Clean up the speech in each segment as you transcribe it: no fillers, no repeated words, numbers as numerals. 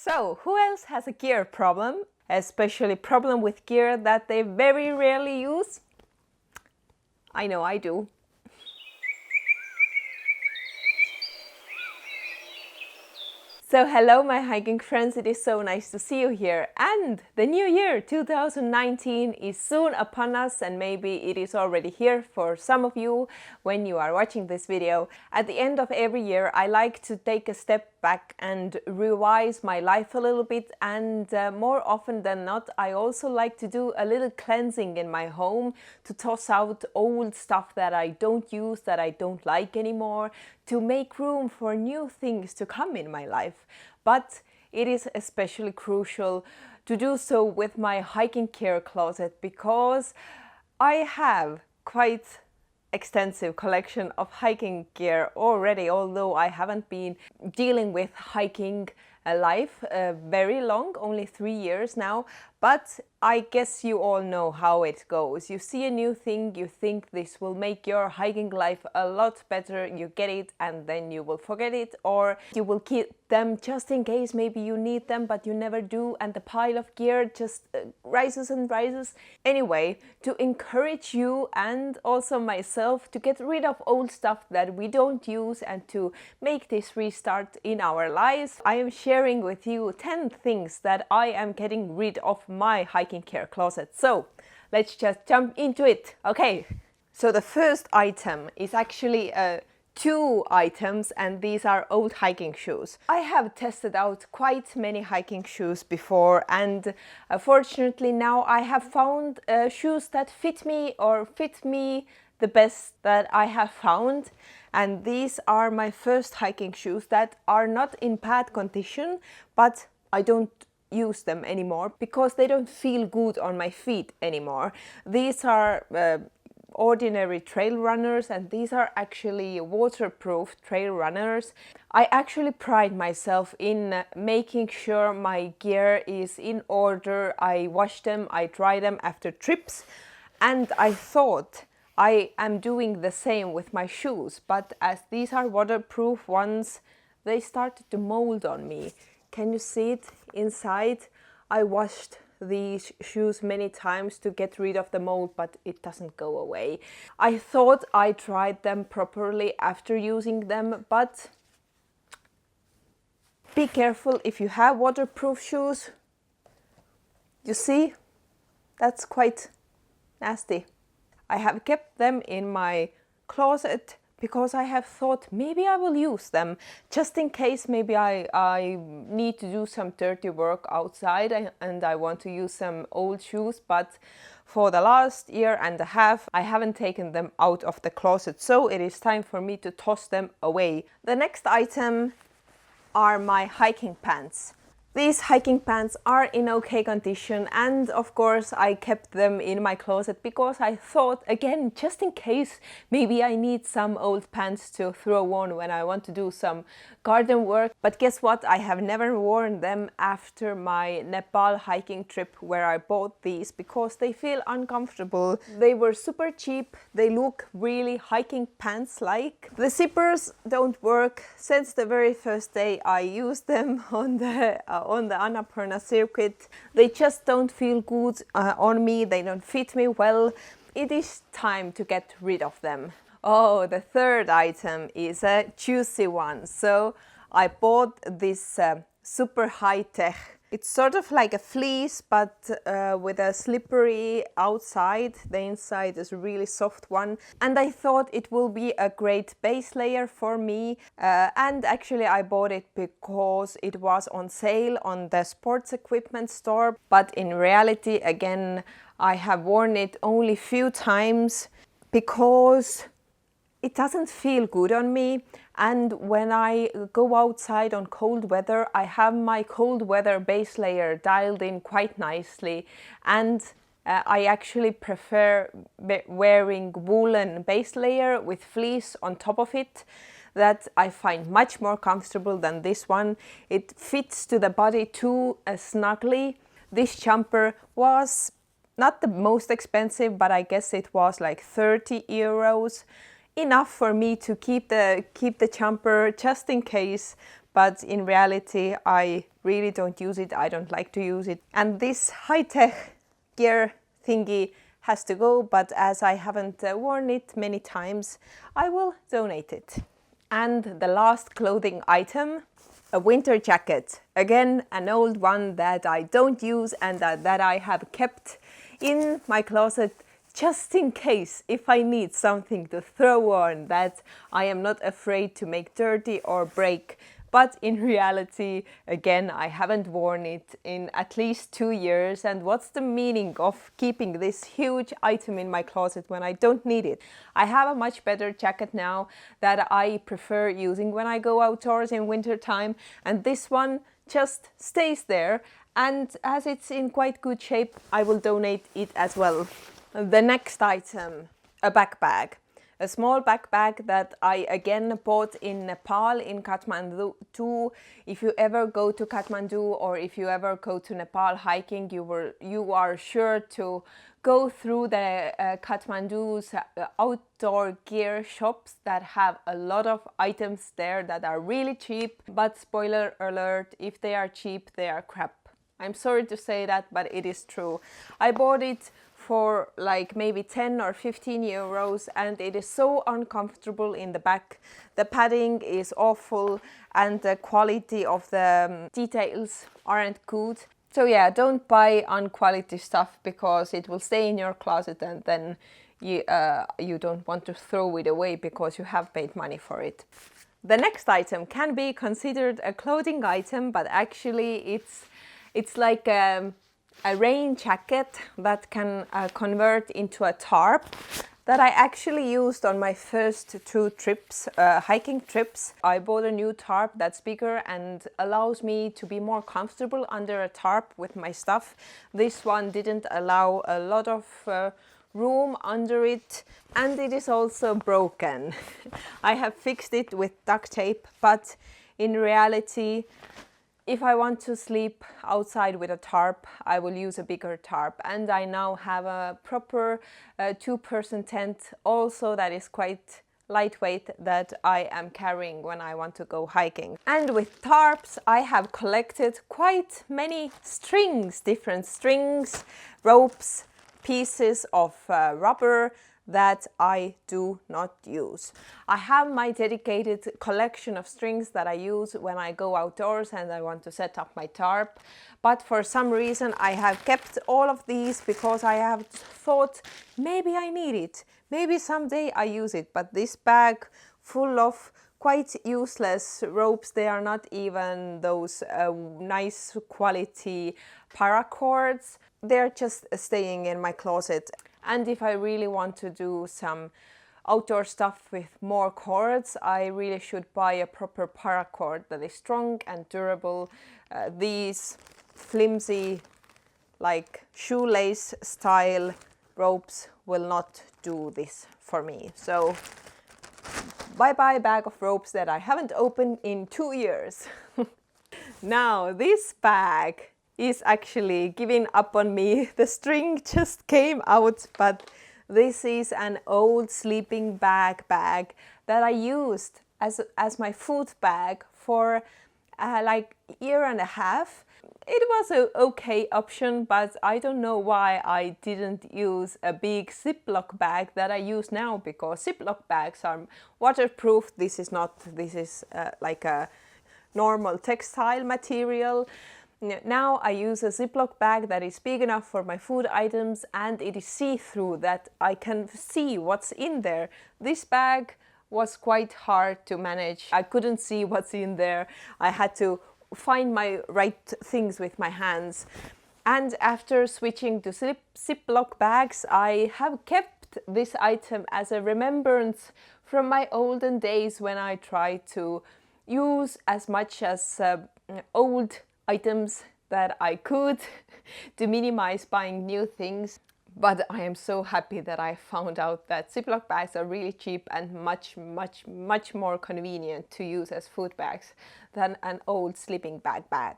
So, who else has a gear problem? Especially problem with gear that they very rarely use? I know I do. So hello my hiking friends, it is so nice to see you here, and the new year 2019 is soon upon us, and maybe it is already here for some of you when you are watching this video. At the end of every year I like to take a step back and revise my life a little bit, and more often than not I also like to do a little cleansing in my home, to toss out old stuff that I don't use, that I don't like anymore, to make room for new things to come in my life. But it is especially crucial to do so with my hiking gear closet, because I have quite extensive collection of hiking gear already, although I haven't been dealing with hiking life very long, only 3 years now. But I guess you all know how it goes. You see a new thing, you think this will make your hiking life a lot better, you get it and then you will forget it, or you will keep them just in case maybe you need them but you never do, and the pile of gear just rises and rises. Anyway, to encourage you and also myself to get rid of old stuff that we don't use and to make this restart in our lives, I am sharing with you 10 things that I am getting rid of my hiking gear closet. So let's just jump into it. Okay, so the first item is actually 2 items, and these are old hiking shoes. I have tested out quite many hiking shoes before, and fortunately now I have found shoes that fit me, or fit me the best that I have found. And these are my first hiking shoes that are not in bad condition, but I don't use them anymore because they don't feel good on my feet anymore. These are ordinary trail runners, and these are actually waterproof trail runners. I actually pride myself in making sure my gear is in order. I wash them, I dry them after trips, and I thought I am doing the same with my shoes, but as these are waterproof ones, they started to mold on me. Can you see it inside? I washed these shoes many times to get rid of the mold, but it doesn't go away. I thought I tried them properly after using them, but be careful if you have waterproof shoes. You see, that's quite nasty. I have kept them in my closet because I have thought maybe I will use them just in case maybe I need to do some dirty work outside and I want to use some old shoes. But for the last year and a half I haven't taken them out of the closet, so it is time for me to toss them away. The next item are my hiking pants. These hiking pants are in okay condition, and of course I kept them in my closet because I thought, again, just in case maybe I need some old pants to throw on when I want to do some garden work. But guess what? I have never worn them after my Nepal hiking trip where I bought these because they feel uncomfortable. They were super cheap, they look really hiking pants like. The zippers don't work. Since the very first day I used them on the Annapurna circuit, they just don't feel good on me, they don't fit me well. It is time to get rid of them. Oh, the third item is a juicy one. So I bought this super high-tech, it's sort of like a fleece but with a slippery outside. The inside is a really soft one, and I thought it will be a great base layer for me, and actually I bought it because it was on sale on the sports equipment store. But in reality, again, I have worn it only few times because it doesn't feel good on me, and when I go outside on cold weather, I have my cold weather base layer dialed in quite nicely, and I actually prefer wearing woolen base layer with fleece on top of it. That I find much more comfortable than this one. It fits to the body too snugly. This jumper was not the most expensive, but I guess it was like 30 euros. Enough for me to keep the jumper just in case, but in reality I really don't use it. I don't like to use it. And this high-tech gear thingy has to go, but as I haven't worn it many times, I will donate it. And the last clothing item, a winter jacket. Again, an old one that I don't use and that I have kept in my closet just in case, if I need something to throw on that I am not afraid to make dirty or break. But in reality, again, I haven't worn it in at least 2 years. And what's the meaning of keeping this huge item in my closet when I don't need it? I have a much better jacket now that I prefer using when I go outdoors in winter time. And this one just stays there. And as it's in quite good shape, I will donate it as well. The next item, a backpack. A small backpack that I again bought in Nepal, in Kathmandu. If you ever go to Kathmandu or if you ever go to Nepal hiking, you are sure to go through the Kathmandu's outdoor gear shops that have a lot of items there that are really cheap. But spoiler alert, if they are cheap, they are crap. I'm sorry to say that, but it is true. I bought it for like maybe 10 or 15 euros and it is so uncomfortable in the back. The padding is awful and the quality of the details aren't good. So yeah, don't buy unquality stuff because it will stay in your closet and then you don't want to throw it away because you have paid money for it. The next item can be considered a clothing item, but actually it's like a rain jacket that can convert into a tarp that I actually used on my first 2 trips, hiking trips. I bought a new tarp that's bigger and allows me to be more comfortable under a tarp with my stuff. This one didn't allow a lot of room under it and it is also broken. I have fixed it with duct tape, but in reality, if I want to sleep outside with a tarp, I will use a bigger tarp. And I now have a proper 2-person tent also that is quite lightweight that I am carrying when I want to go hiking. And with tarps, I have collected quite many strings, different strings, ropes, pieces of rubber that I do not use. I have my dedicated collection of strings that I use when I go outdoors and I want to set up my tarp. But for some reason I have kept all of these because I have thought maybe I need it. Maybe someday I use it. But this bag full of quite useless ropes, they are not even those nice quality paracords. They're just staying in my closet. And if I really want to do some outdoor stuff with more cords, I really should buy a proper paracord that is strong and durable. These flimsy, like shoelace style ropes will not do this for me. So bye-bye bag of ropes that I haven't opened in 2 years. Now this bag is actually giving up on me. The string just came out, but this is an old sleeping bag that I used as my food bag for like a year and a half. It was an okay option, but I don't know why I didn't use a big Ziploc bag that I use now, because Ziploc bags are waterproof. This is not, this is like a normal textile material. Now I use a Ziploc bag that is big enough for my food items and it is see-through, that I can see what's in there. This bag was quite hard to manage. I couldn't see what's in there. I had to find my right things with my hands. And after switching to Ziploc bags, I have kept this item as a remembrance from my olden days when I tried to use as much as old items that I could to minimize buying new things. But I am so happy that I found out that Ziploc bags are really cheap and much more convenient to use as food bags than an old sleeping bag.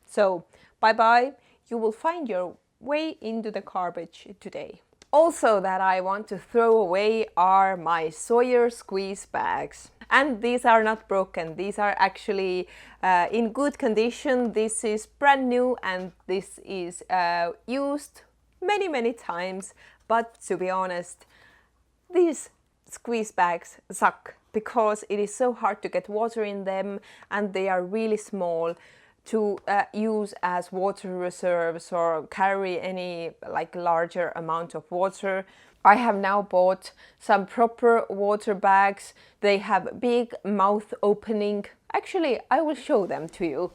So bye-bye, you will find your way into the garbage today. Also that I want to throw away are my Sawyer squeeze bags. And these are not broken, these are actually in good condition. This is brand new and this is used many times, but to be honest, these squeeze bags suck because it is so hard to get water in them and they are really small to use as water reserves or carry any like larger amount of water. I have now bought some proper water bags. They have big mouth opening. Actually, I will show them to you.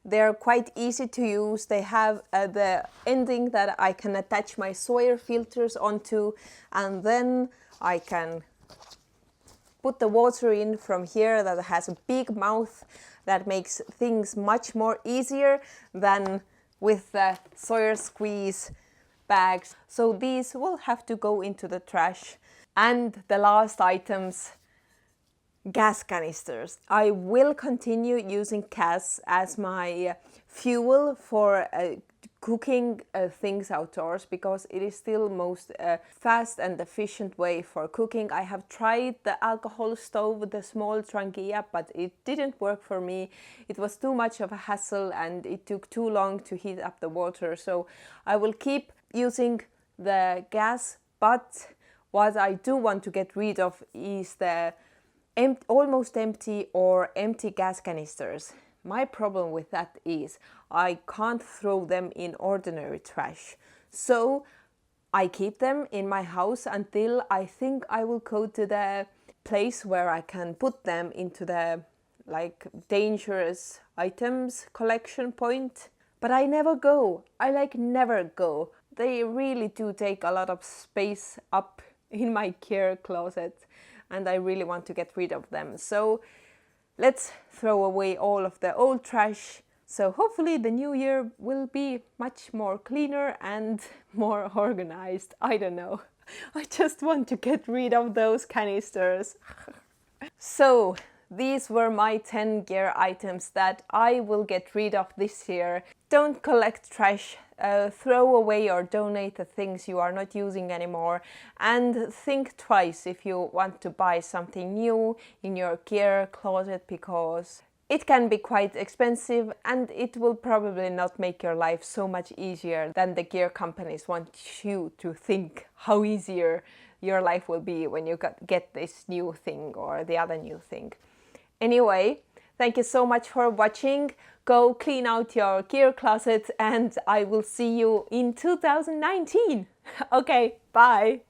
They're quite easy to use. They have the ending that I can attach my Sawyer filters onto, and then I can put the water in from here that has a big mouth that makes things much more easier than with the Sawyer squeeze bags. So these will have to go into the trash. And the last items, gas canisters. I will continue using gas as my fuel for cooking things outdoors because it is still most fast and efficient way for cooking. I have tried the alcohol stove, the small Trangia, but it didn't work for me. It was too much of a hassle and it took too long to heat up the water. So I will keep using the gas, but what I do want to get rid of is the almost empty or empty gas canisters. My problem with that is I can't throw them in ordinary trash. So I keep them in my house until I think I will go to the place where I can put them into the like dangerous items collection point. But I never go. I never go. They really do take a lot of space up in my gear closet and I really want to get rid of them. So let's throw away all of the old trash. So hopefully the new year will be much more cleaner and more organized. I don't know. I just want to get rid of those canisters. So these were my 10 gear items that I will get rid of this year. Don't collect trash. Throw away or donate the things you are not using anymore, and think twice if you want to buy something new in your gear closet because it can be quite expensive and it will probably not make your life so much easier than the gear companies want you to think how easier your life will be when you get this new thing or the other new thing. Anyway, thank you so much for watching. Go clean out your gear closet and I will see you in 2019. Okay, bye!